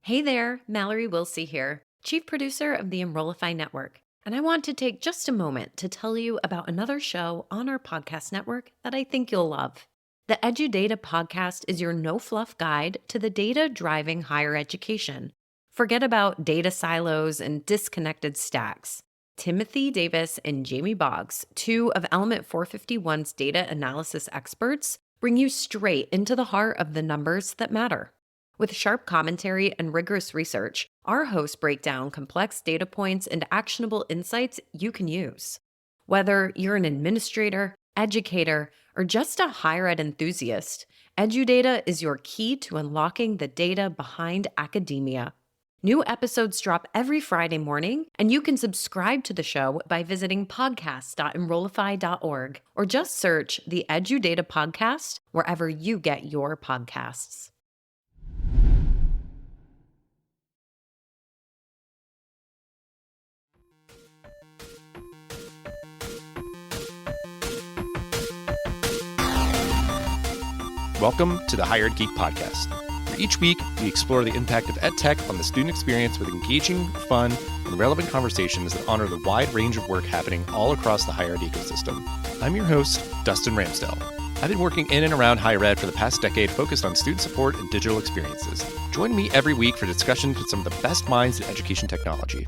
Hey there, Mallory Wilsey here, Chief Producer of the Enrollify Network. And I want to take just a moment to tell you about another show on our podcast network that I think you'll love. The EduData podcast is your no-fluff guide to the data driving higher education. Forget about data silos and disconnected stacks. Timothy Davis and Jamie Boggs, two of Element 451's data analysis experts, bring you straight into the heart of the numbers that matter. With sharp commentary and rigorous research, our hosts break down complex data points and actionable insights you can use. Whether you're an administrator, educator, or just a higher ed enthusiast, EduData is your key to unlocking the data behind academia. New episodes drop every Friday morning, and you can subscribe to the show by visiting podcast.enrollify.org or just search the EduData podcast wherever you get your podcasts. Welcome to the Higher Ed Geek Podcast, where each week we explore the impact of EdTech on the student experience with engaging, fun, and relevant conversations that honor the wide range of work happening all across the higher ed ecosystem. I'm your host, Dustin Ramsdell. I've been working in and around higher ed for the past decade focused on student support and digital experiences. Join me every week for discussions with some of the best minds in education technology.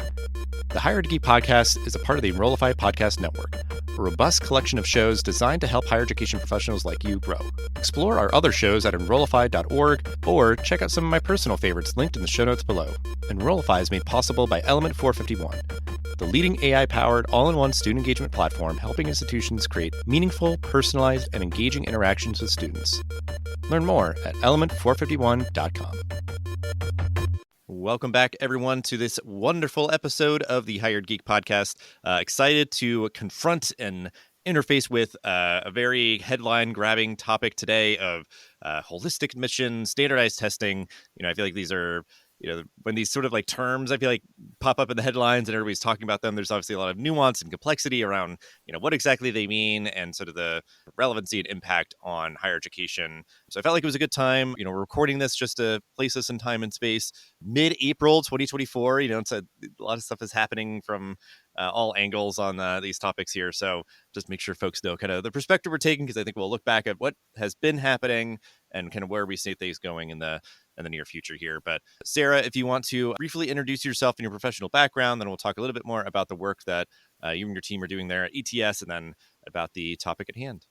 The Higher Ed Geek Podcast is a part of the Enrollify Podcast Network, a robust collection of shows designed to help higher education professionals like you grow. Explore our other shows at enrollify.org or check out some of my personal favorites linked in the show notes below. Enrollify is made possible by Element 451, the leading AI-powered all-in-one student engagement platform helping institutions create meaningful, personalized, and engaging interactions with students. Learn more at element451.com. Welcome back, everyone, to this wonderful episode of the Higher Ed Geek Podcast. Excited to confront and interface with a very headline-grabbing topic today of holistic admission, standardized testing. I feel like these are, when these sort of like terms, I feel like pop up in the headlines and everybody's talking about them, there's obviously a lot of nuance and complexity around, what exactly they mean and sort of the relevancy and impact on higher education. So I felt like it was a good time. We're recording this just to place us in time and space. Mid-April 2024, it's a lot of stuff is happening from all angles on these topics here. So just make sure folks know kind of the perspective we're taking, because I think we'll look back at what has been happening and kind of where we see things going in the near future here. But Sarah, if you want to briefly introduce yourself and your professional background, then we'll talk a little bit more about the work that you and your team are doing there at ETS, and then about the topic at hand.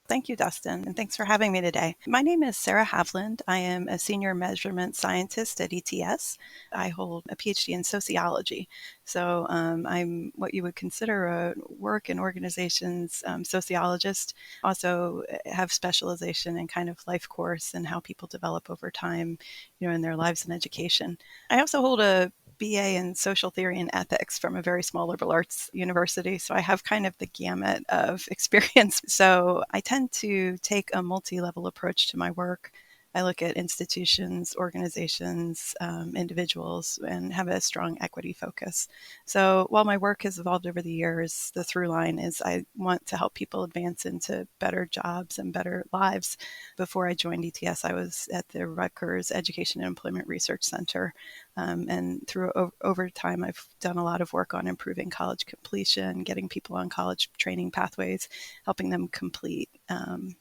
Thank you, Dustin, and thanks for having me today. My name is Sara Haviland. I am a senior measurement scientist at ETS. I hold a Ph.D. in sociology. So I'm what you would consider a work and organizations sociologist. Also have specialization in kind of life course and how people develop over time, in their lives and education. I also hold a BA in social theory and ethics from a very small liberal arts university. So I have kind of the gamut of experience. So I tend to take a multi-level approach to my work. I look at institutions, organizations, individuals, and have a strong equity focus. So while my work has evolved over the years, the through line is I want to help people advance into better jobs and better lives. Before I joined ETS, I was at the Rutgers Education and Employment Research Center. And through over time, I've done a lot of work on improving college completion, getting people on college training pathways, helping them complete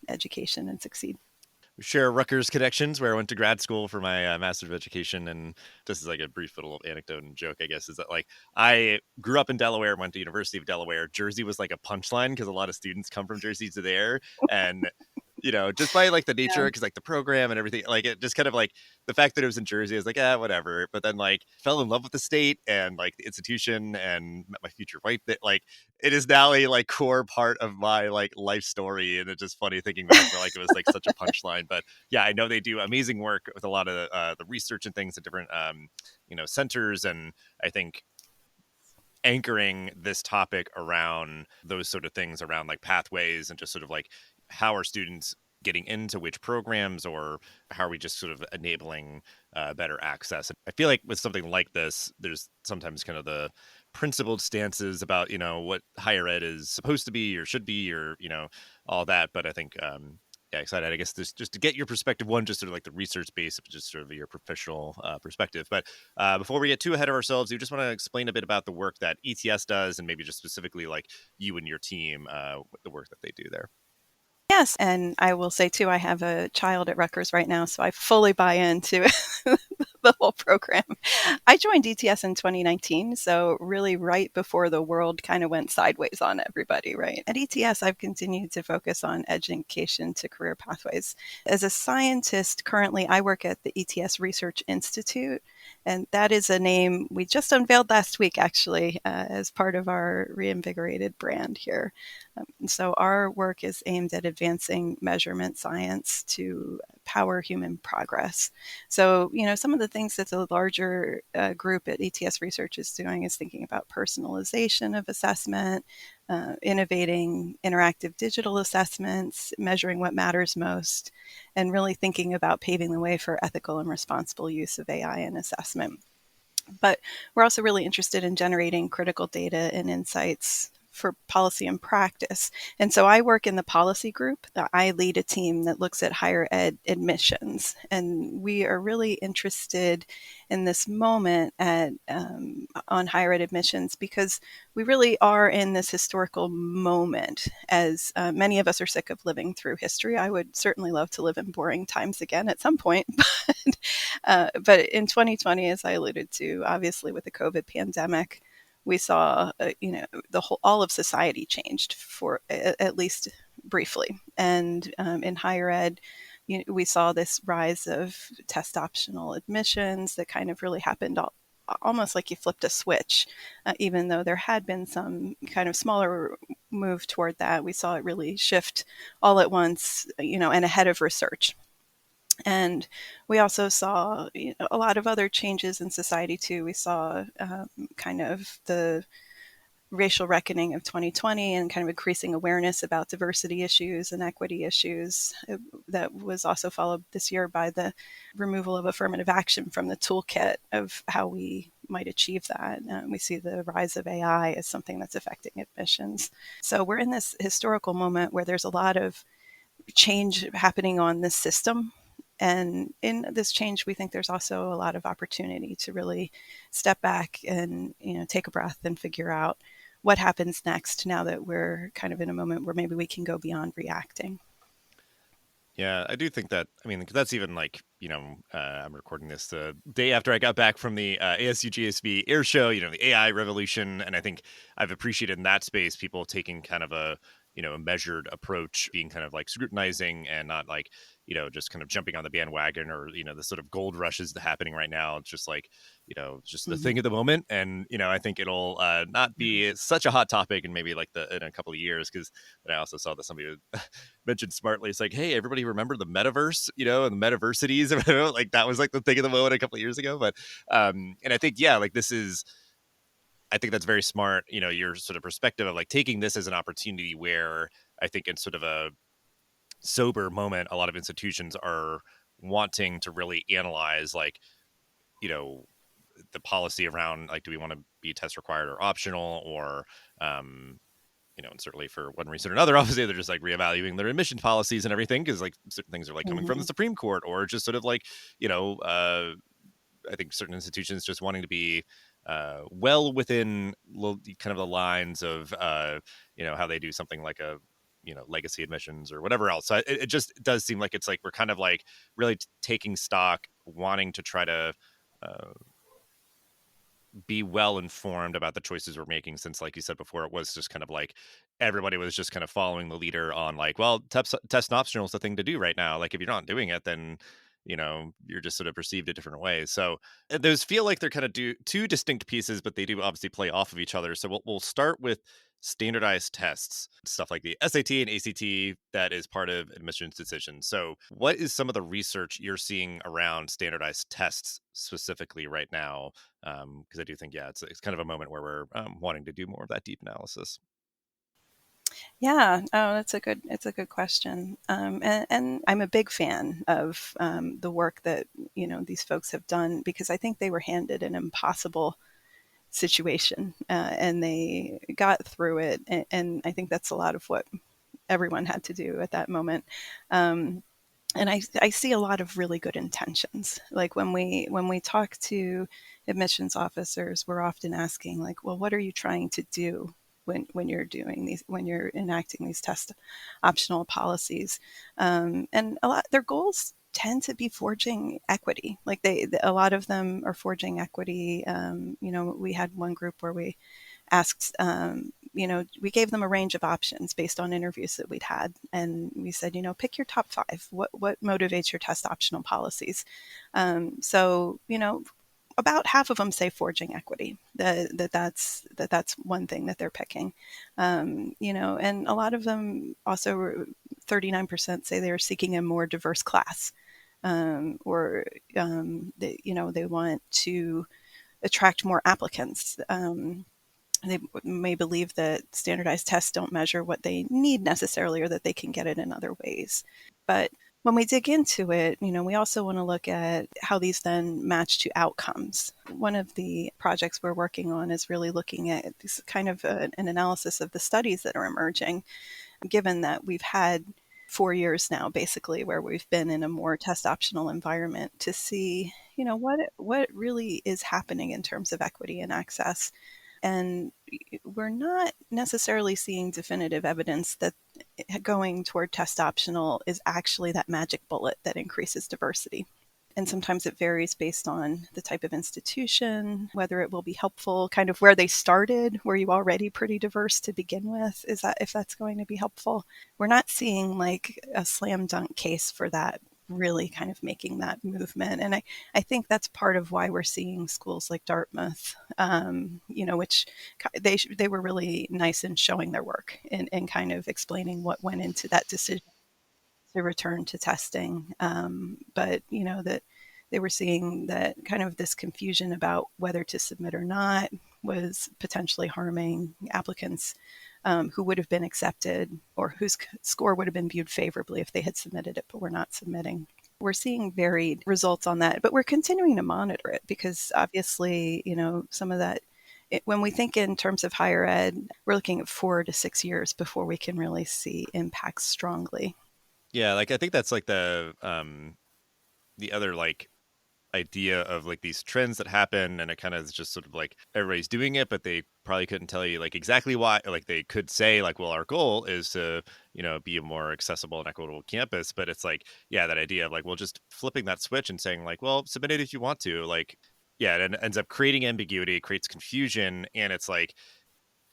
education and succeed. We share Rutgers connections, where I went to grad school for my Master's of Education. And just as like a brief little anecdote and joke, I guess, is that like I grew up in Delaware, went to University of Delaware. Jersey was like a punchline because a lot of students come from Jersey to there. And just by like the nature, because like the program and everything, like it just kind of like the fact that it was in Jersey, I was like, whatever. But then like fell in love with the state and like the institution and met my future wife. That like it is now a like core part of my like life story. And it's just funny thinking back, like it was like such a punchline. But yeah, I know they do amazing work with a lot of the research and things at different centers. And I think anchoring this topic around those sort of things around like pathways and just sort of like how are students getting into which programs, or how are we just sort of enabling better access? I feel like with something like this, there's sometimes kind of the principled stances about, what higher ed is supposed to be or should be, or, all that. But I think Yeah, excited. I guess this just to get your perspective, one, just sort of like the research base, just sort of your professional perspective. But before we get too ahead of ourselves, you just want to explain a bit about the work that ETS does, and maybe just specifically like you and your team, the work that they do there. Yes, and I will say too, I have a child at Rutgers right now, so I fully buy into the whole program. I joined ETS in 2019, so really right before the world kind of went sideways on everybody, right? At ETS, I've continued to focus on education to career pathways. As a scientist, currently I work at the ETS Research Institute, and that is a name we just unveiled last week, actually, as part of our reinvigorated brand here. So our work is aimed at advancing measurement science to power human progress. So, some of the things that the larger group at ETS Research is doing is thinking about personalization of assessment, innovating interactive digital assessments, measuring what matters most, and really thinking about paving the way for ethical and responsible use of AI in assessment. But we're also really interested in generating critical data and insights for policy and practice. And so I work in the policy group. I lead a team that looks at higher ed admissions. And we are really interested in this moment on higher ed admissions because we really are in this historical moment as many of us are sick of living through history. I would certainly love to live in boring times again at some point. But in 2020, as I alluded to, obviously with the COVID pandemic, we saw, all of society changed for at least briefly. And in higher ed, we saw this rise of test optional admissions that kind of really happened almost like you flipped a switch. Even though there had been some kind of smaller move toward that, we saw it really shift all at once, and ahead of research. And we also saw a lot of other changes in society too. We saw kind of the racial reckoning of 2020 and kind of increasing awareness about diversity issues and equity issues. That was also followed this year by the removal of affirmative action from the toolkit of how we might achieve that. We see the rise of AI as something that's affecting admissions. So we're in this historical moment where there's a lot of change happening on this system. And in this change, we think there's also a lot of opportunity to really step back and take a breath and figure out what happens next now that we're kind of in a moment where maybe we can go beyond reacting. Yeah, I do think that. I mean, that's even like, I'm recording this the day after I got back from the ASU GSV air show, the AI revolution. And I think I've appreciated in that space people taking kind of a measured approach, being kind of like scrutinizing and not like, just kind of jumping on the bandwagon or, the sort of gold rushes that happening right now. It's just like, just the thing at the moment. And, I think it'll not be such a hot topic in maybe like in a couple of years. Because I also saw that somebody mentioned smartly, it's like, hey, everybody remember the metaverse, and the metaversities. Like that was like the thing of the moment a couple of years ago. But, and I think, yeah, like I think that's very smart, your sort of perspective of like taking this as an opportunity where I think in sort of a sober moment, a lot of institutions are wanting to really analyze like, the policy around like, do we want to be test required or optional or, and certainly for one reason or another, obviously they're just like reevaluating their admission policies and everything because like certain things are like coming from the Supreme Court or just sort of like, I think certain institutions just wanting to be well within kind of the lines of how they do something like a legacy admissions or whatever else. So it just does seem like it's like we're kind of like really taking stock, wanting to try to be well informed about the choices we're making, since like you said before, it was just kind of like everybody was just kind of following the leader on like, well, test optional is the thing to do right now. Like if you're not doing it, then you're just sort of perceived a different way. So those feel like they're kind of two distinct pieces, but they do obviously play off of each other. So we'll start with standardized tests, stuff like the SAT and ACT that is part of admissions decisions. So what is some of the research you're seeing around standardized tests specifically right now? Because I do think, yeah, it's kind of a moment where we're wanting to do more of that deep analysis. Yeah, oh, it's a good question, and I'm a big fan of the work that these folks have done because I think they were handed an impossible situation and they got through it, and I think that's a lot of what everyone had to do at that moment. And I see a lot of really good intentions. Like when we talk to admissions officers, we're often asking like, well, what are you trying to do when you're doing these, when you're enacting these test optional policies? And a lot their goals tend to be forging equity. Like a lot of them are forging equity. We had one group where we asked, we gave them a range of options based on interviews that we'd had. And we said, pick your top five. What motivates your test optional policies? So, about half of them say forging equity, that's one thing that they're picking. And a lot of them also, 39% say they're seeking a more diverse class. They want to attract more applicants. They may believe that standardized tests don't measure what they need necessarily, or that they can get it in other ways. But when we dig into it, we also want to look at how these then match to outcomes. One of the projects we're working on is really looking at this kind of an analysis of the studies that are emerging, given that we've had 4 years now, basically, where we've been in a more test optional environment, to see, what really is happening in terms of equity and access. And we're not necessarily seeing definitive evidence that going toward test optional is actually that magic bullet that increases diversity. And sometimes it varies based on the type of institution, whether it will be helpful, kind of where they started. Were you already pretty diverse to begin with? Is that, if that's going to be helpful? We're not seeing like a slam dunk case for that really kind of making that movement. And I think that's part of why we're seeing schools like Dartmouth, which they were really nice in showing their work and kind of explaining what went into that decision to return to testing. But, that they were seeing that kind of this confusion about whether to submit or not was potentially harming applicants who would have been accepted, or whose score would have been viewed favorably if they had submitted it but were not submitting. We're seeing varied results on that, but we're continuing to monitor it, because obviously, some of that, when we think in terms of higher ed, we're looking at 4 to 6 years before we can really see impacts strongly. Yeah, like I think that's like the other like idea of like these trends that happen, and it kind of is just sort of like everybody's doing it, but they probably couldn't tell you like exactly why. Like they could say like, well, our goal is to be a more accessible and equitable campus, but it's like, yeah, that idea of like, well, just flipping that switch and saying like, well, submit it if you want to, like, yeah, it ends up creating ambiguity, it creates confusion, and it's like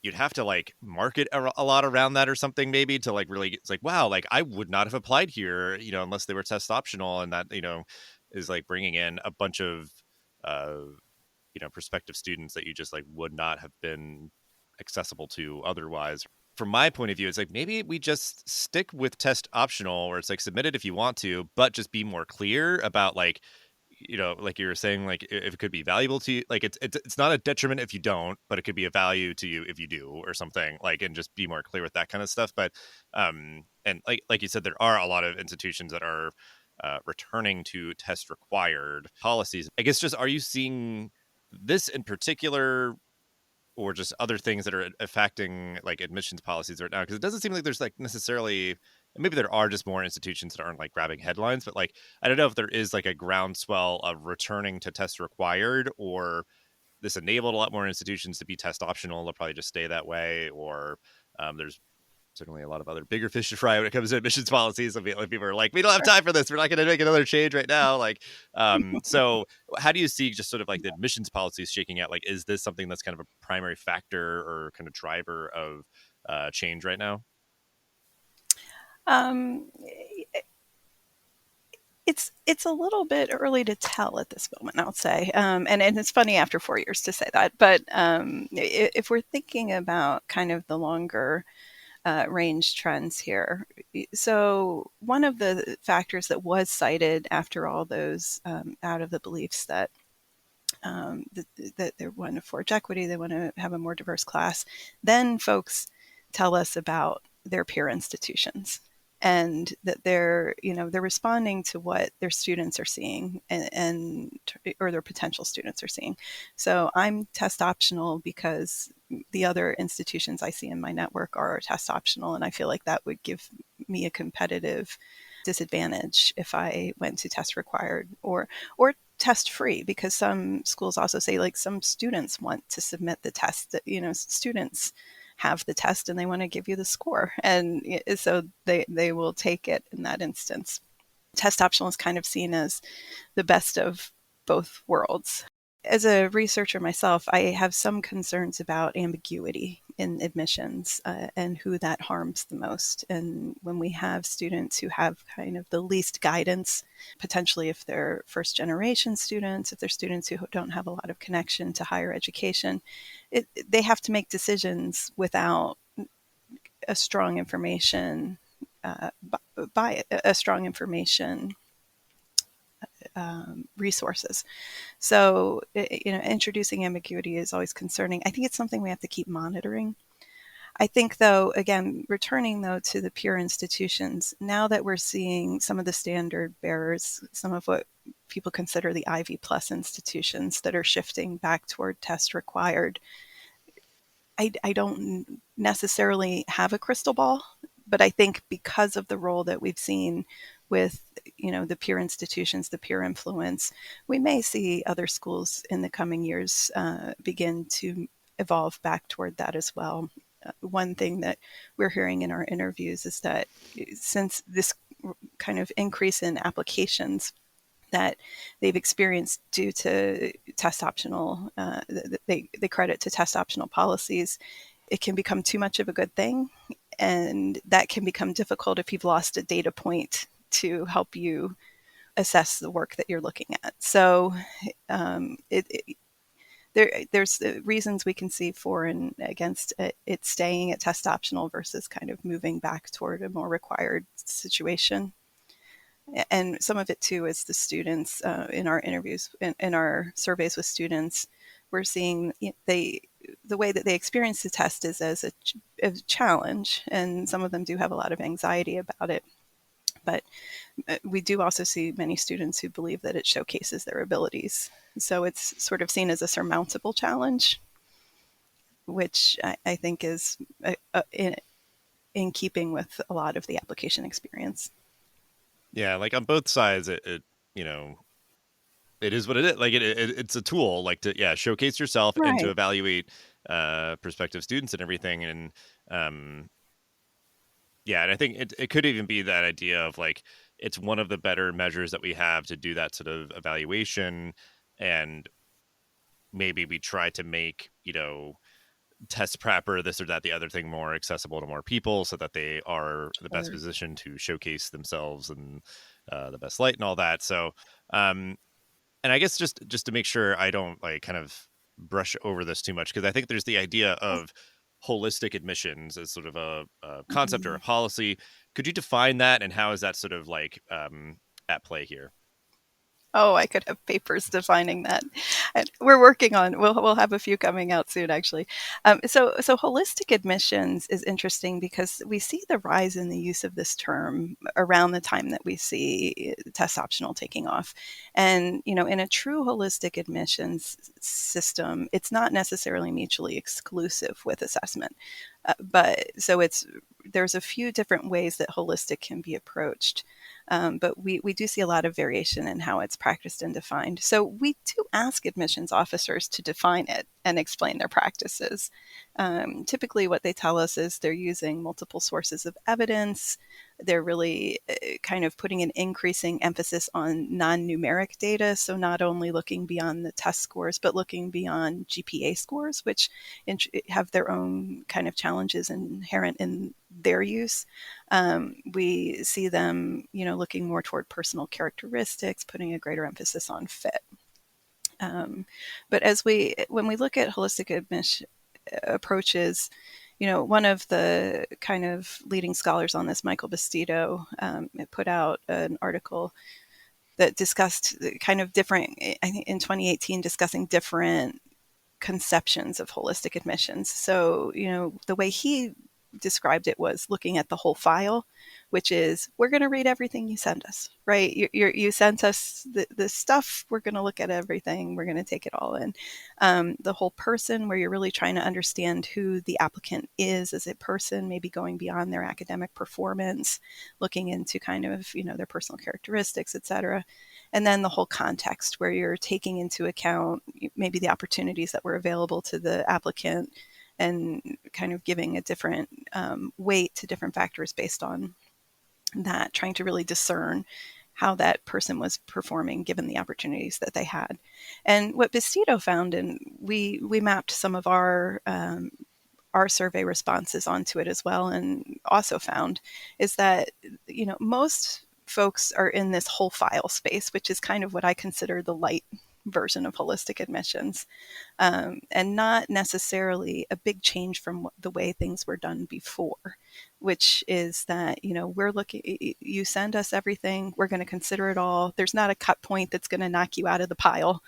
you'd have to like market a lot around that or something, maybe, to like really, it's like, wow, like I would not have applied here, unless they were test optional. And that, is like bringing in a bunch of, uh, prospective students that you just like would not have been accessible to otherwise. From my point of view, it's like maybe we just stick with test optional, where it's like submit it if you want to, but just be more clear about like, like you were saying, like if it could be valuable to you, like it's not a detriment if you don't, but it could be a value to you if you do, or something like, and just be more clear with that kind of stuff. But and like you said, there are a lot of institutions that are returning to test required policies. I guess, just, are you seeing this in particular, or just other things that are affecting like admissions policies right now? Because it doesn't seem like there's like necessarily, and maybe there are just more institutions that aren't like grabbing headlines, but like I don't know if there is like a groundswell of returning to test required, or this enabled a lot more institutions to be test optional. They'll probably just stay that way, or there's certainly a lot of other bigger fish to fry when it comes to admissions policies. Like people are like, we don't have time for this. We're not going to make another change right now. Like, so how do you see just sort of like the admissions policies shaking out? Like, is this something that's kind of a primary factor or kind of driver of change right now? Um, it's a little bit early to tell at this moment, I'll say, and it's funny after 4 years to say that. But if we're thinking about kind of the longer range trends here, so one of the factors that was cited after all those, out of the beliefs that that they want to forge equity, they want to have a more diverse class, then folks tell us about their peer institutions. and that they're responding to what their students are seeing and or their potential students are seeing. So I'm test optional because the other institutions I see in my network are test optional, and I feel like that would give me a competitive disadvantage if I went to test required or test free, because some schools also say like some students want to submit the test, that students have the test and they want to give you the score, and so they will take it in that instance. Test optional is kind of seen as the best of both worlds. As a researcher myself, I have some concerns about ambiguity in admissions and who that harms the most. And when we have students who have kind of the least guidance, potentially if they're first generation students, if they're students who don't have a lot of connection to higher education, they have to make decisions without a strong information, by a strong information resources. So, introducing ambiguity is always concerning. I think it's something we have to keep monitoring. I think, though, again, returning though to the peer institutions, now that we're seeing some of the standard bearers, some of what people consider the Ivy Plus institutions that are shifting back toward test required, I don't necessarily have a crystal ball, but I think because of the role that we've seen with the peer institutions, the peer influence, we may see other schools in the coming years begin to evolve back toward that as well. One thing that we're hearing in our interviews is that since this kind of increase in applications that they've experienced due to test optional, they credit to test optional policies, it can become too much of a good thing. And that can become difficult if you've lost a data point to help you assess the work that you're looking at. So there's reasons we can see for and against it staying at test optional versus kind of moving back toward a more required situation. And some of it too is the students in our interviews, in our surveys with students, we're seeing the way that they experience the test is as a challenge, and some of them do have a lot of anxiety about it. But we do also see many students who believe that it showcases their abilities. So it's sort of seen as a surmountable challenge, which I think is in keeping with a lot of the application experience. Yeah, like on both sides, it it is what it is. Like it's a tool, like to showcase yourself and to Right. evaluate prospective students and everything. And and I think it could even be that idea of like it's one of the better measures that we have to do that sort of evaluation, and maybe we try to make test prep or this or that the other thing more accessible to more people so that they are the best Sure. position to showcase themselves and the best light and all that. So and I guess just to make sure I don't like kind of brush over this too much, because I think there's the idea of holistic admissions as sort of a concept or a Mhm. policy. Could you define that, and how is that sort of like at play here? Oh, I could have papers defining that. And we're working on. We'll have a few coming out soon, actually. So holistic admissions is interesting because we see the rise in the use of this term around the time that we see test optional taking off. And in a true holistic admissions system, it's not necessarily mutually exclusive with assessment. But so there's a few different ways that holistic can be approached. But we do see a lot of variation in how it's practiced and defined. So we do ask admissions officers to define it and explain their practices. Typically, what they tell us is they're using multiple sources of evidence. They're really kind of putting an increasing emphasis on non-numeric data. So not only looking beyond the test scores, but looking beyond GPA scores, which have their own kind of challenges inherent in their use. We see them, looking more toward personal characteristics, putting a greater emphasis on fit. But when we look at holistic admission approaches, one of the kind of leading scholars on this, Michael Bastido, put out an article that discussed kind of different, I think in 2018, discussing different conceptions of holistic admissions. So, the way he described it was looking at the whole file, which is we're going to read everything you send us, right? You sent us the stuff. We're going to look at everything. We're going to take it all in. The whole person, where you're really trying to understand who the applicant is as a person, maybe going beyond their academic performance, looking into kind of, their personal characteristics, et cetera. And then the whole context, where you're taking into account maybe the opportunities that were available to the applicant, and kind of giving a different weight to different factors based on that, trying to really discern how that person was performing given the opportunities that they had. And what Bastido found, and we mapped some of our survey responses onto it as well, and also found, is that most folks are in this whole file space, which is kind of what I consider the light version of holistic admissions, and not necessarily a big change from the way things were done before, which is that, we're looking, you send us everything, we're going to consider it all. There's not a cut point that's going to knock you out of the pile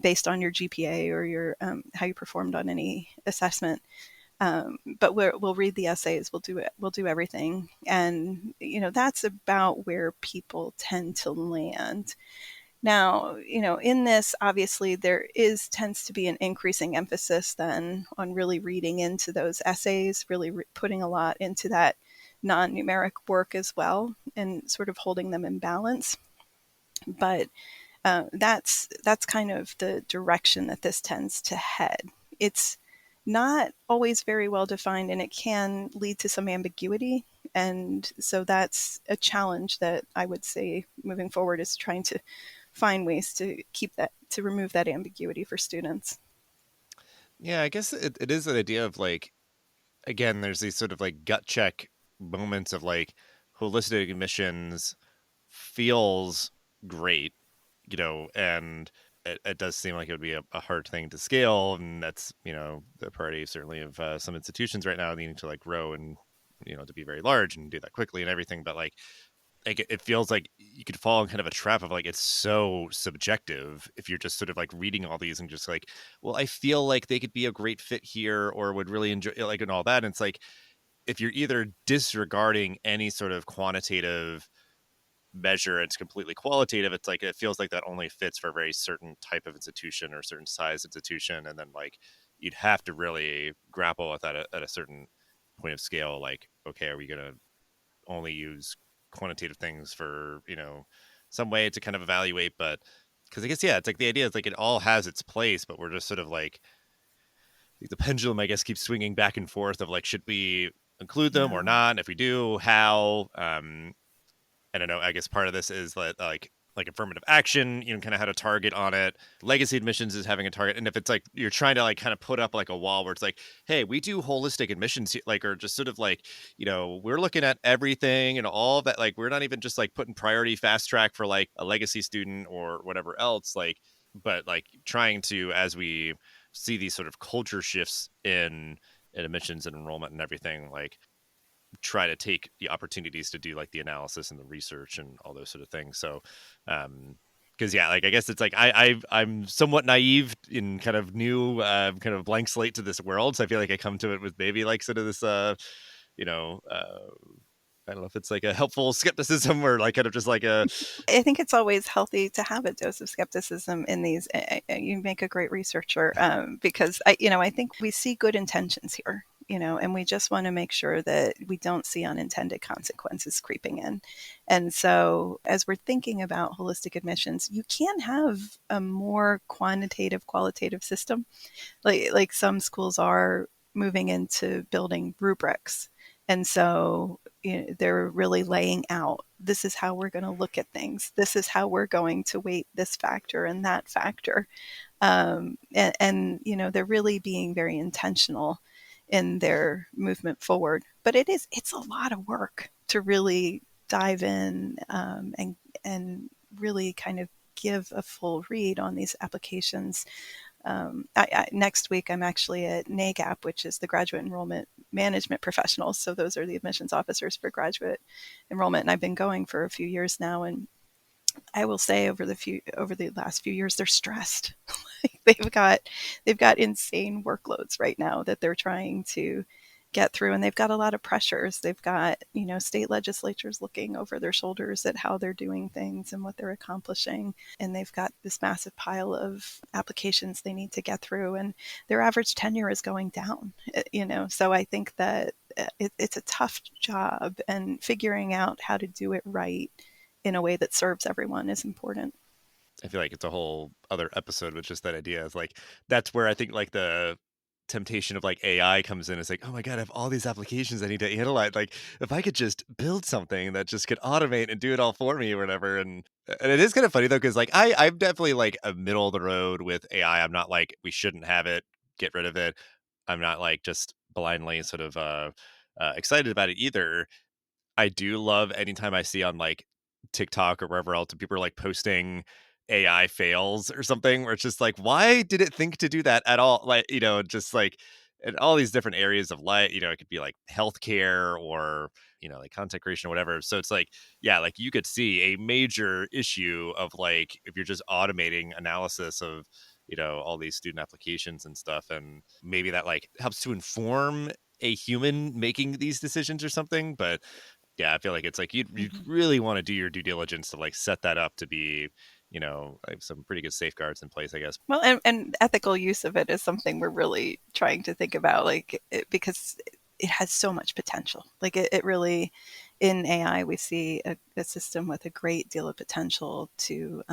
based on your GPA or your how you performed on any assessment. But we'll read the essays, we'll do everything. And, that's about where people tend to land. Now, in this, obviously, there tends to be an increasing emphasis then on really reading into those essays, really putting a lot into that non-numeric work as well, and sort of holding them in balance. But that's kind of the direction that this tends to head. It's not always very well defined, and it can lead to some ambiguity. And so that's a challenge that I would say moving forward, is trying to find ways to remove that ambiguity for students. Yeah, I guess it is an idea of like, again, there's these sort of like gut check moments of like holistic admissions feels great, and it does seem like it would be a hard thing to scale. And that's, the priority certainly of some institutions right now, needing to like grow and, to be very large and do that quickly and everything. But like it feels like you could fall in kind of a trap of like, it's so subjective if you're just sort of like reading all these and just like, well, I feel like they could be a great fit here or would really enjoy, like, and all that. And it's like, if you're either disregarding any sort of quantitative measure, it's completely qualitative, it's like, it feels like that only fits for a very certain type of institution or certain size institution. And then like, you'd have to really grapple with that at a certain point of scale. Like, okay, are we going to only use quantitative things for, some way to kind of evaluate? But because I guess, yeah, it's like the idea is like it all has its place, but we're just sort of like, the pendulum, I guess, keeps swinging back and forth of like, should we include them or not? And if we do, how? I don't know. I guess part of this is that like affirmative action, kind of had a target on it. Legacy admissions is having a target. And if it's like you're trying to like kind of put up like a wall where it's like, hey, we do holistic admissions, like, or just sort of like, we're looking at everything and all of that. Like, we're not even just like putting priority fast track for like a legacy student or whatever else. Like, but like trying to, as we see these sort of culture shifts in admissions and enrollment and everything, like try to take the opportunities to do like the analysis and the research and all those sort of things. So because yeah, like I guess it's like I'm somewhat naive in kind of new kind of blank slate to this world, so I feel like I come to it with maybe like sort of this I don't know if it's like a helpful skepticism or like kind of just like a. I think it's always healthy to have a dose of skepticism in these. You make a great researcher, because I think we see good intentions here, and we just want to make sure that we don't see unintended consequences creeping in. And so as we're thinking about holistic admissions, you can have a more qualitative system, like some schools are moving into building rubrics. And so they're really laying out, this is how we're going to look at things. This is how we're going to weight this factor and that factor. And they're really being very intentional in their movement forward. But it's a lot of work to really dive in and really kind of give a full read on these applications. Next week, I'm actually at NAGAP, which is the Graduate Enrollment Management Professionals. So those are the admissions officers for graduate enrollment. And I've been going for a few years now. And I will say over the last few years, they're stressed. they've got insane workloads right now that they're trying to get through, and they've got a lot of pressures. They've got, state legislatures looking over their shoulders at how they're doing things and what they're accomplishing. And they've got this massive pile of applications they need to get through, and their average tenure is going down, So I think that it's a tough job, and figuring out how to do it right in a way that serves everyone is important. I feel like it's a whole other episode with just that idea of like, that's where I think like the temptation of like AI comes in. It's like, oh my God, I have all these applications I need to analyze. Like if I could just build something that just could automate and do it all for me or whatever. And it is kind of funny though, because like I'm definitely like a middle of the road with AI. I'm not like we shouldn't have it, get rid of it. I'm not like just blindly sort of excited about it either. I do love anytime I see on like TikTok or wherever else people are like posting AI fails or something where it's just like, why did it think to do that at all? Like, just like in all these different areas of life, it could be like healthcare or, like content creation or whatever. So it's like, yeah, like you could see a major issue of like, if you're just automating analysis of, all these student applications and stuff. And maybe that like helps to inform a human making these decisions or something. But yeah, I feel like it's like you'd Mhm. really want to do your due diligence to like set that up to be, like some pretty good safeguards in place, I guess. Well, and ethical use of it is something we're really trying to think about, because it has so much potential. Like it really, in AI, we see a system with a great deal of potential to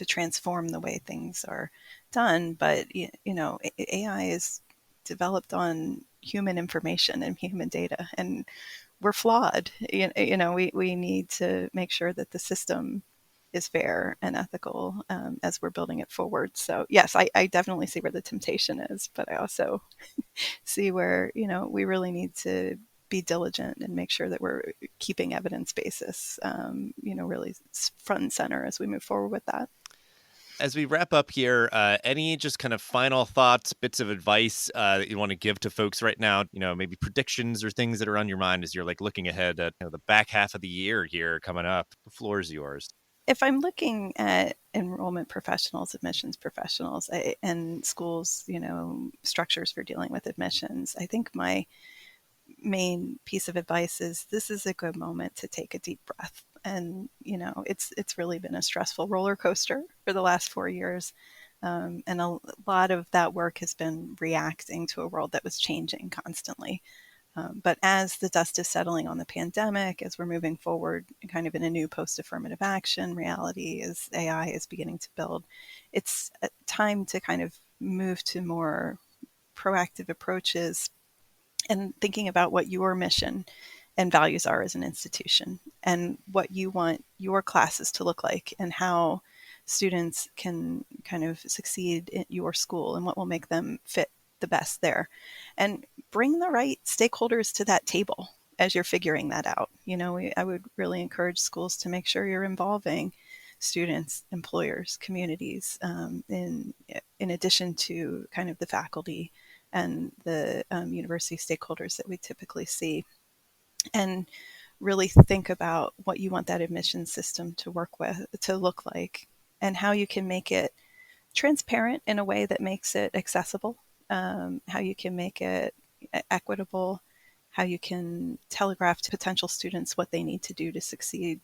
transform the way things are done. But AI is developed on human information and human data, and we're flawed. We need to make sure that the system is fair and ethical as we're building it forward. So yes, I definitely see where the temptation is, but I also see where, we really need to be diligent and make sure that we're keeping evidence basis, really front and center as we move forward with that. As we wrap up here, any just kind of final thoughts, bits of advice that you want to give to folks right now? Maybe predictions or things that are on your mind as you're like looking ahead at the back half of the year here coming up. The floor is yours. If I'm looking at enrollment professionals, admissions professionals, and schools, structures for dealing with admissions, I think my main piece of advice is this is a good moment to take a deep breath. And it's really been a stressful roller coaster for the last 4 years, and a lot of that work has been reacting to a world that was changing constantly. But as the dust is settling on the pandemic, as we're moving forward kind of in a new post-affirmative action reality, as AI is beginning to build, it's a time to kind of move to more proactive approaches and thinking about what your mission and values are as an institution, and what you want your classes to look like, and how students can kind of succeed in your school, and what will make them fit the best there. And bring the right stakeholders to that table as you're figuring that out. I would really encourage schools to make sure you're involving students, employers, communities, in addition to kind of the faculty and the university stakeholders that we typically see, and really think about what you want that admission system to look like, and how you can make it transparent in a way that makes it accessible, how you can make it equitable, how you can telegraph to potential students what they need to do to succeed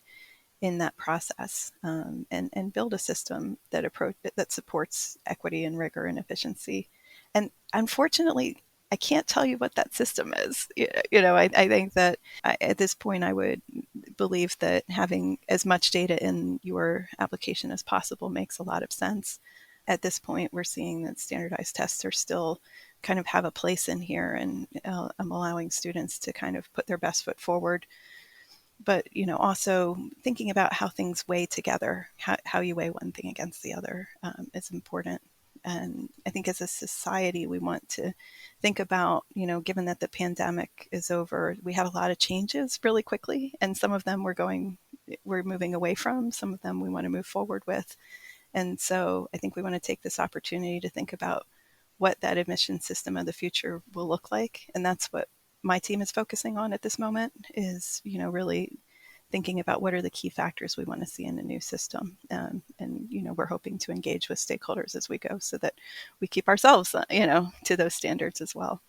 in that process, and build a system that supports equity and rigor and efficiency. And unfortunately, I can't tell you what that system is. I think that at this point, I would believe that having as much data in your application as possible makes a lot of sense. At this point, we're seeing that standardized tests are still kind of have a place in here, and I'm allowing students to kind of put their best foot forward. But also thinking about how things weigh together, how you weigh one thing against the other, is important. And I think as a society, we want to think about, given that the pandemic is over, we had a lot of changes really quickly, and some of them we're moving away from, some of them we want to move forward with. And so I think we want to take this opportunity to think about what that admission system of the future will look like. And that's what my team is focusing on at this moment, is, really thinking about what are the key factors we want to see in a new system. And we're hoping to engage with stakeholders as we go so that we keep ourselves, to those standards as well.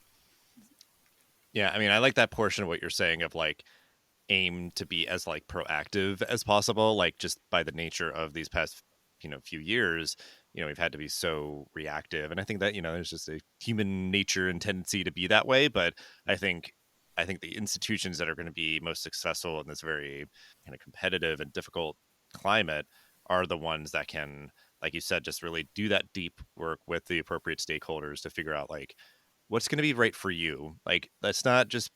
Yeah, I mean, I like that portion of what you're saying of like aim to be as like proactive as possible, like just by the nature of these past few years, we've had to be so reactive, and I think that there's just a human nature and tendency to be that way. But i think the institutions that are going to be most successful in this very kind of competitive and difficult climate are the ones that can, like you said, just really do that deep work with the appropriate stakeholders to figure out like what's going to be right for you. Like, let's not just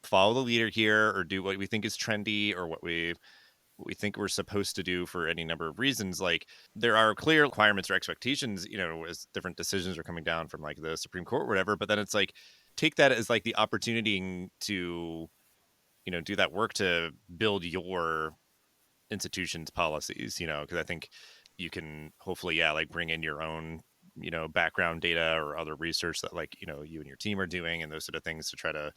follow the leader here or do what we think is trendy or what we think we're supposed to do for any number of reasons. Like, there are clear requirements or expectations, as different decisions are coming down from like the Supreme Court or whatever. But then it's like, take that as like the opportunity to, do that work to build your institution's policies, because I think you can hopefully, yeah, like bring in your own, background data or other research that like, you and your team are doing and those sort of things to try to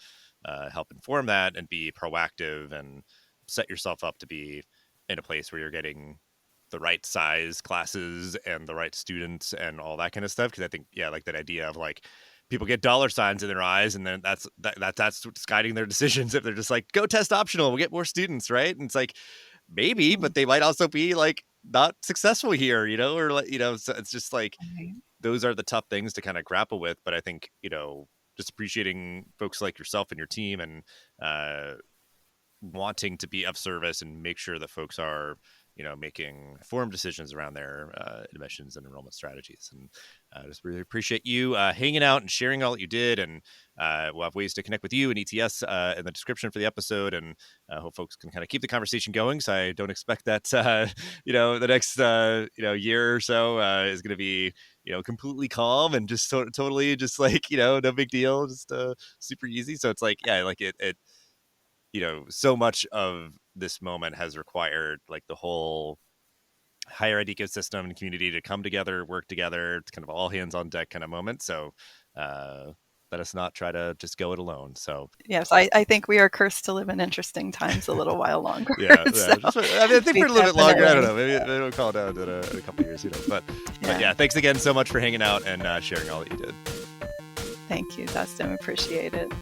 help inform that and be proactive and set yourself up to be in a place where you're getting the right size classes and the right students and all that kind of stuff. Because I think, yeah, like that idea of like people get dollar signs in their eyes and then that's what's guiding their decisions. If they're just like, go test optional, we'll get more students, right? And it's like, maybe, but they might also be like not successful here, or like, so it's just like, those are the tough things to kind of grapple with. But I think, just appreciating folks like yourself and your team and wanting to be of service and make sure that folks are, making informed decisions around their admissions and enrollment strategies. And just really appreciate you hanging out and sharing all that you did. And we'll have ways to connect with you and ETS in the description for the episode. And hope folks can kind of keep the conversation going. So I don't expect that, the next, year or so is going to be, completely calm and just totally just like, no big deal, just super easy. So it's like, yeah, like it so much of this moment has required like the whole higher ed ecosystem and community to come together, work together. It's kind of all hands on deck kind of moment. So let us not try to just go it alone. So yes, I think we are cursed to live in interesting times a little while longer. Yeah, So I think we're a little bit longer. I don't know. Maybe we'll call it out in a couple of years, But yeah, thanks again so much for hanging out and sharing all that you did. Thank you, Dustin. Appreciate it.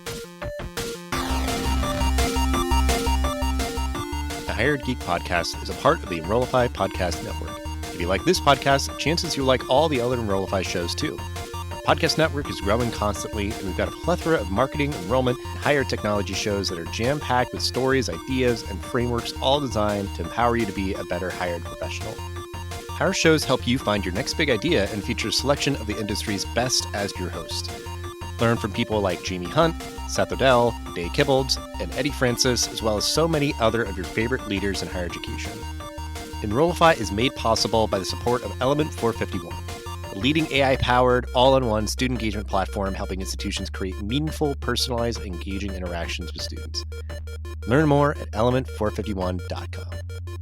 The Hired Geek Podcast is a part of the Enrollify Podcast Network. If you like this podcast, chances you'll like all the other Enrollify shows too. Our podcast network is growing constantly, and we've got a plethora of marketing, enrollment, and higher technology shows that are jam-packed with stories, ideas, and frameworks all designed to empower you to be a better hired professional. Our shows help you find your next big idea and feature a selection of the industry's best as your host. Learn from people like Jamie Hunt, Seth Odell, Dave Kibbolds, and Eddie Francis, as well as so many other of your favorite leaders in higher education. Enrollify is made possible by the support of Element 451, a leading AI-powered, all-in-one student engagement platform helping institutions create meaningful, personalized, engaging interactions with students. Learn more at element451.com.